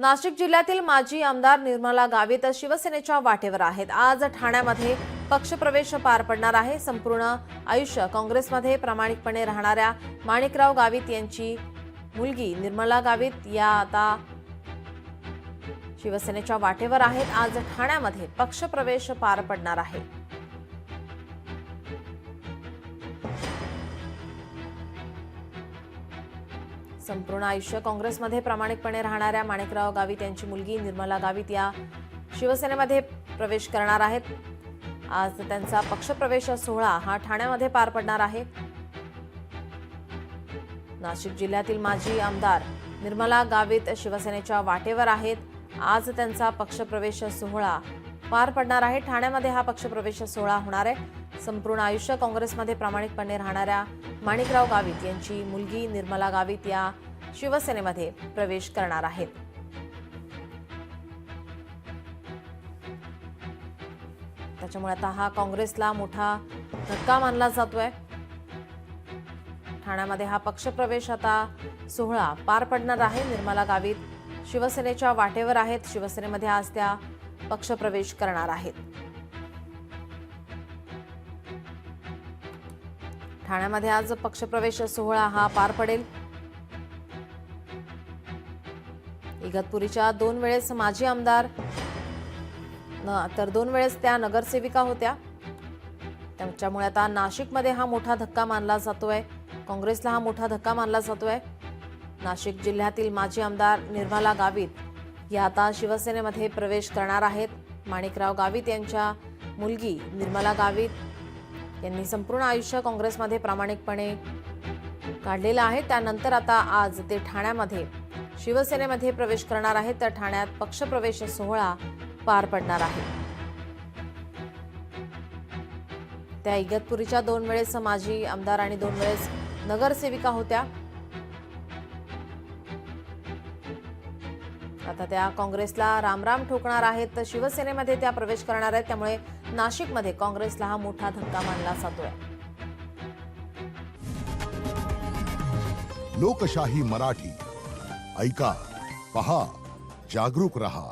नाशिक जिल्ह्यातील माजी आमदार निर्मला गावित शिवसेनेच्या वाटेवर आहेत। आज ठाण्यामध्ये पक्षप्रवेश पार पडणार आहे। संपूर्ण आयुष्य काँग्रेसमध्ये प्रामाणिकपणे राहणाऱ्या माणिकराव गावित यांची मुलगी निर्मला गावित या आता शिवसेनेच्या वाटेवर आहेत। आज ठाण्यामध्ये पक्षप्रवेश पार पडणार आहे। संपूर्ण आयुष्य काँग्रेसमध्ये प्रामाणिकपणे राहणाऱ्या माणिकराव गावित यांची मुलगी निर्मला गावित या शिवसेनेमध्ये प्रवेश करणार आहेत। आज त्यांचा पक्षप्रवेश सोहळा हा ठाण्यामध्ये पार पडणार आहे। नाशिक जिल्ह्यातील माजी आमदार निर्मला गावित शिवसेनेच्या वाटेवर आहेत। आज त्यांचा पक्षप्रवेश सोहळा पार पडणार आहे। ठाण्यामध्ये हा पक्षप्रवेश सोहळा होणार आहे। संपूर्ण आयुष्य काँग्रेसमध्ये प्रामाणिकपणे राहणाऱ्या माणिकराव गावित यांची मुलगी निर्मला गावित या शिवसेनेमध्ये प्रवेश करणार आहेत। त्याच्यामुळे आता हा काँग्रेसला मोठा धक्का मानला जातोय। ठाण्यामध्ये हा पक्षप्रवेश आता सोहळा पार पडणार आहे। निर्मला गावित शिवसेनेच्या वाटेवर आहेत। शिवसेनेमध्ये आज त्या पक्षप्रवेश करणार आहेत। ठाण्यामध्ये आज पक्षप्रवेश सोहळा हा पार पडेल। इगतपुरीच्या 2 वेळेस माजी आमदार तर 2 वेळेस त्या नगरसेविका होत्या। त्याच्यामुळे आता नाशिकमध्ये हा मोठा धक्का मानला जातोय। काँग्रेसला हा मोठा धक्का मानला जातोय। नाशिक जिल्ह्यातील माजी आमदार निर्मला गावित या आता शिवसेनेमध्ये प्रवेश करणार आहेत। माणिकराव गावित यांच्या मुलगी निर्मला गावित यांनी संपूर्ण आयुष्य काँग्रेसमध्ये प्रामाणिकपणे काढलेलं आहे। त्यानंतर आता आज ते ठाण्यामध्ये शिवसेनेमध्ये प्रवेश करणार आहेत। तर ठाण्यात पक्षप्रवेश सोहळा पार पडणार आहे। त्या इगतपुरीच्या 2 वेळेस माजी आमदार आणि 2 वेळेस नगरसेविका होत्या। आता त्या काँग्रेसला रामराम ठोकणार आहेत। तर शिवसेनेमध्ये त्या प्रवेश करणार आहेत। त्यामुळे नाशिकमध्ये काँग्रेसला हा मोठा धक्का मानला जातोय। लोकशाही मराठी ऐका, पहा, जागरूक रहा।